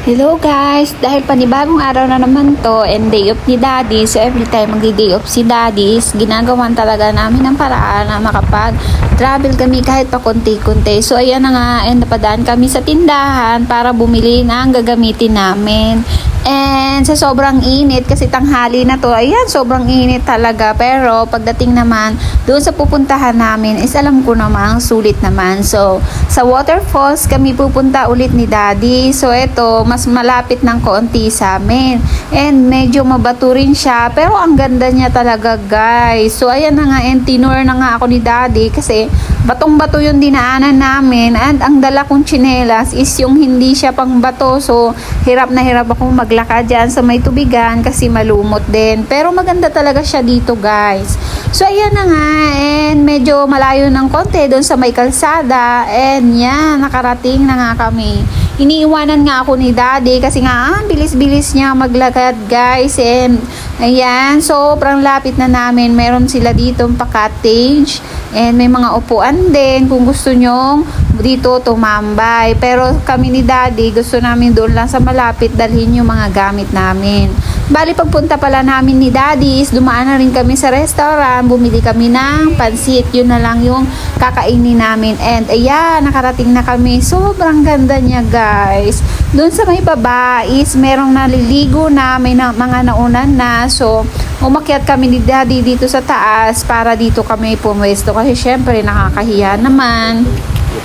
Hello guys! Dahil panibagong araw na naman to and day off ni Daddy, so every time magdi-day off si Daddy, ginagawan talaga namin ng paraan na makapag-travel kami kahit pa konti-konti. So ayan na nga, and napadaan kami sa tindahan para bumili ng gagamitin namin. And sa sobrang init, kasi tanghali na to, ayan, sobrang init talaga. Pero pagdating naman doon sa pupuntahan namin is alam ko namang sulit naman. So sa waterfalls kami pupunta ulit ni Daddy. So eto, mas malapit ng konti sa amin. And medyo mabato rin siya, pero ang ganda niya talaga guys. So ayan na nga, and tinur na nga ako ni Daddy kasi batong-bato yung dinaanan namin. And ang dala kong tsinelas is yung hindi siya pang bato. So hirap na hirap akong maglakad dyan sa may tubigan kasi malumot din. Pero maganda talaga siya dito guys. So ayan na nga, and medyo malayo ng konti doon sa may kalsada. And yan, nakarating na nga kami. Iniiwanan nga ako ni Daddy kasi nga bilis-bilis niya maglakad guys. And ayan, sobrang lapit na namin. Meron sila dito pa-cottage and may mga upuan din kung gusto nyong dito tumambay. Pero kami ni Daddy gusto namin doon lang sa malapit dalhin yung mga gamit namin. Bali pagpunta pala namin ni Daddy is dumaan na rin kami sa restaurant, bumili kami ng pansit, yun na lang yung kakainin namin. And ayan, nakarating na kami, sobrang ganda niya guys. Doon sa may baba is merong naliligo na, may mga naunan na. So umakyat kami ni Daddy dito sa taas para dito kami pumwesto kasi syempre nakakahiya naman.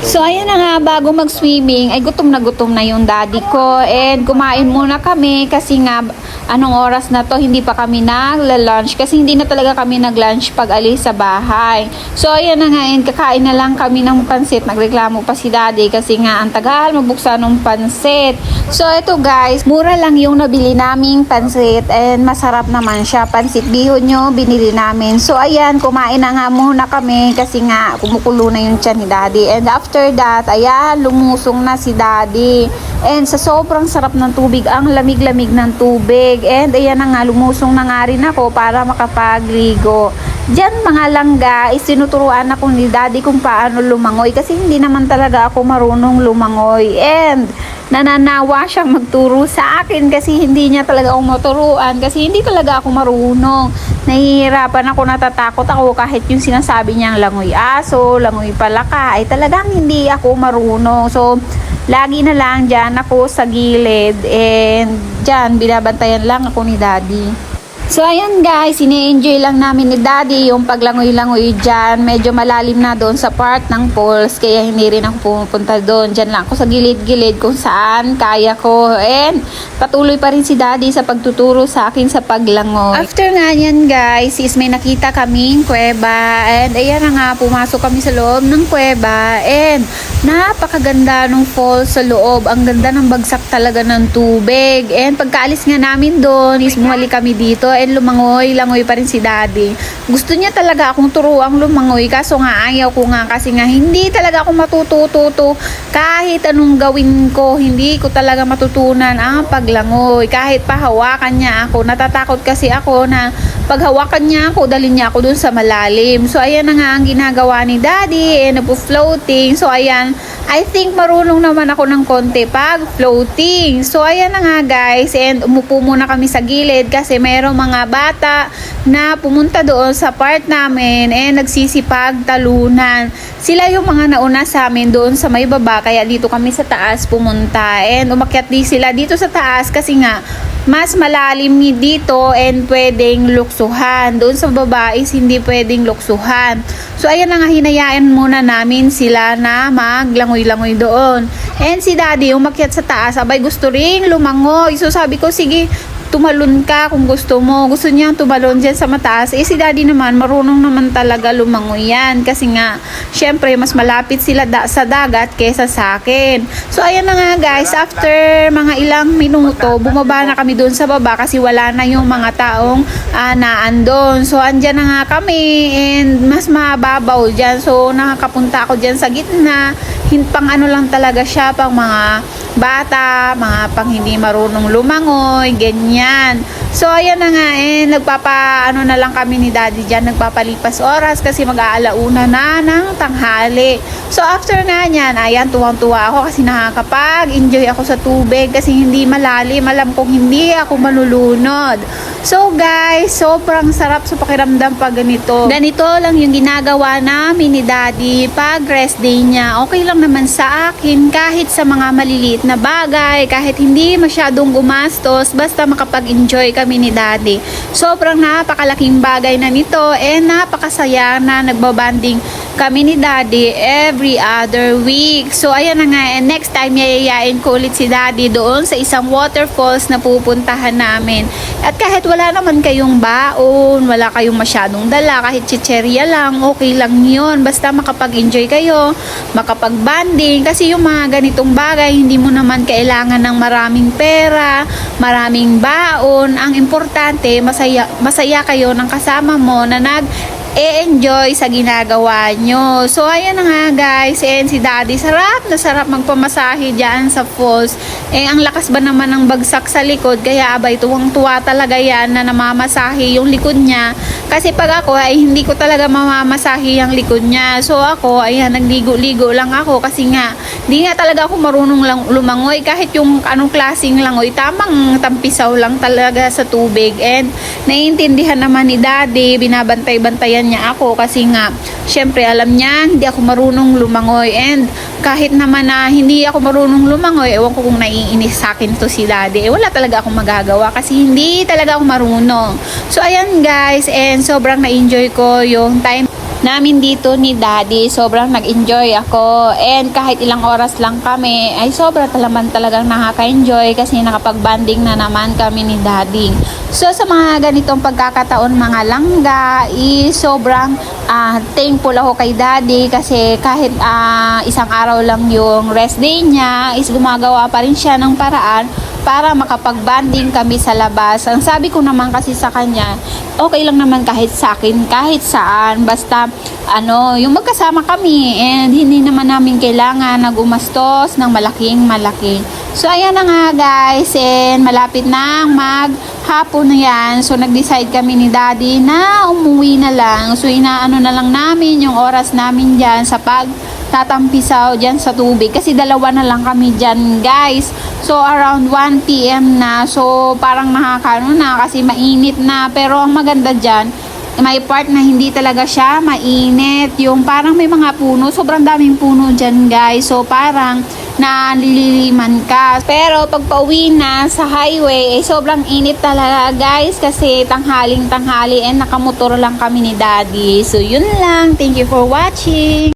So ayan na nga, bago mag-swimming ay gutom na yung daddy ko, and kumain muna kami kasi nga anong oras na to, hindi pa kami nagla-lunch kasi hindi na talaga kami nag-lunch pag alis sa bahay. So ayan na nga, and kakain na lang kami ng pansit. Nagreklamo pa si Daddy kasi nga ang tagal mabuksan ng pansit. So ito guys, mura lang yung nabili naming pansit and masarap naman siya. Pansit bihon nyo binili namin. So ayan, kumain na nga muna kami kasi nga kumukulo na yung tiyan ni Daddy. And after that, ayan, lumusong na si Daddy. And sa sobrang sarap ng tubig, ang lamig-lamig ng tubig. And ayan na nga, lumusong na nga rin ako para makapagligo. Diyan mga langga, isinuturuan ako ni Daddy kung paano lumangoy kasi hindi naman talaga ako marunong lumangoy. And nananawa siyang magturo sa akin kasi hindi niya talaga ako maturuan kasi hindi talaga ako marunong. Nahihirapan ako, natatakot ako kahit yung sinasabi niyang langoy aso, langoy palaka, ay talagang hindi ako marunong. So lagi na lang dyan ako sa gilid and dyan binabantayan lang ako ni Daddy. So ayan guys, ini-enjoy lang namin ni Daddy yung paglangoy-langoy dyan. Medyo malalim na doon sa part ng falls kaya hindi rin ako pumupunta doon. Dyan lang ako sa gilid-gilid kung saan kaya ko. And patuloy pa rin si Daddy sa pagtuturo sa akin sa paglangoy. After nga yan guys, is may nakita kaming kuweba. And ayan na nga, pumasok kami sa loob ng kuweba. And napakaganda ng falls sa loob. Ang ganda ng bagsak talaga ng tubig. And pagkaalis nga namin doon, is bumalik kami dito. And langoy pa rin si Daddy. Gusto niya talaga akong turuang lumangoy kaso nga ayaw ko nga kasi nga hindi talaga ako matututo. Kahit anong gawin ko, hindi ko talaga matutunan ang paglangoy. Kahit pahawakan niya ako, natatakot kasi ako na paghawakan niya ako, dalhin niya ako dun sa malalim. So ayan na nga ang ginagawa ni Daddy, and floating. So ayan, I think marunong naman ako ng konti pag floating. So ayan na nga guys, and umupo muna kami sa gilid kasi merong mga bata na pumunta doon sa part namin and nagsisipag talunan. Sila yung mga nauna sa amin doon sa may baba kaya dito kami sa taas pumunta. And umakyat din sila dito sa taas kasi nga mas malalim dito and pwedeng luksuhan. Doon sa baba is hindi pwedeng luksuhan. So ayan na nga, hinayaan muna namin sila na maglangoy-langoy doon. And si Daddy umakyat sa taas, abay gusto ring lumangoy. So sabi ko, sige, tumalon ka kung gusto mo. Gusto niyang tumalon dyan sa mataas. Eh si Daddy naman, marunong naman talaga lumangoy yan. Kasi nga, syempre, mas malapit sila sa dagat kesa sa akin. So ayan na nga guys, after mga ilang minuto, bumaba na kami doon sa baba kasi wala na yung mga taong naandon. So andyan na nga kami and mas mababaw dyan. So nakakapunta ako dyan sa gitna. Pang ano lang talaga siya, pang mga bata, mga pang hindi marunong lumangoy, ganyan. So ayan na nga nagpapa na lang kami ni Daddy dyan, nagpapalipas oras kasi mag-aalauna na ng tanghali. So after nga niyan, ayan, tuwang-tuwa ako kasi nakakapag-enjoy ako sa tubig kasi hindi malalim, alam kong hindi ako malulunod. So guys, sobrang sarap sa pakiramdam pag ganito. Ganito lang yung ginagawa namin ni Daddy pag rest day niya. Okay lang naman sa akin kahit sa mga maliliit na bagay, kahit hindi masyadong gumastos, basta makapag-enjoy kami ni Daddy. Sobrang napakalaking bagay na nito napakasaya na nagbabanding kami ni Daddy every other week. So ayan na nga, next time yayayain ko ulit si Daddy doon sa isang waterfalls na pupuntahan namin. At kahit wala naman kayong baon, wala kayong masyadong dala, kahit chicherya lang, okay lang yun. Basta makapag-enjoy kayo, makapag-banding, kasi yung mga ganitong bagay, hindi mo naman kailangan ng maraming pera, maraming baon. Ang importante, masaya kayo ng kasama mo na enjoy sa ginagawa nyo. So ayan na nga guys, si Daddy sarap na sarap magpamasahe dyan sa falls. Ang lakas ba naman ng bagsak sa likod, kaya abay tuwang-tuwa talaga yan na namamasahe yung likod niya. Kasi pag ako ay hindi ko talaga mamamasahe yung likod niya. So ako, ayan, nagligo-ligo lang ako kasi nga, di nga talaga ako marunong lang lumangoy. Kahit yung anong klaseng langoy, tamang tampisaw lang talaga sa tubig. And naiintindihan naman ni Daddy, binabantay-bantayan niya ako kasi nga syempre alam niya hindi ako marunong lumangoy, and kahit naman na hindi ako marunong lumangoy, ewan ko kung naiinis sa akin to si Daddy, wala talaga akong magagawa kasi hindi talaga ako marunong. So ayan guys, and sobrang na-enjoy ko yung time namin dito ni Daddy. Sobrang nag-enjoy ako, and kahit ilang oras lang kami ay sobra talagang nakaka-enjoy kasi nakapag-banding na naman kami ni Daddy. So sa mga ganitong pagkakataon mga langga, sobrang thankful ako kay Daddy kasi kahit isang araw lang yung rest day niya, is gumagawa pa rin siya ng paraan para makapag-banding kami sa labas. Ang sabi ko naman kasi sa kanya, okay lang naman kahit sa akin, kahit saan, basta yung magkasama kami, and hindi naman namin kailangan na gumastos ng malaki. So ayan na nga guys, and malapit na maghapon na yan. So nag-decide kami ni Daddy na umuwi na lang. So inaano na lang namin yung oras namin dyan sa tatampisaw dyan sa tubig kasi dalawa na lang kami dyan guys. So around 1 PM na, so parang nakakano na kasi mainit na, pero ang maganda dyan, may part na hindi talaga siya mainit, yung parang may mga puno, sobrang daming puno dyan guys, so parang nalililiman ka. Pero pag pauwi na sa highway, sobrang init talaga guys kasi tanghali and nakamotor lang kami ni Daddy. So yun lang, thank you for watching.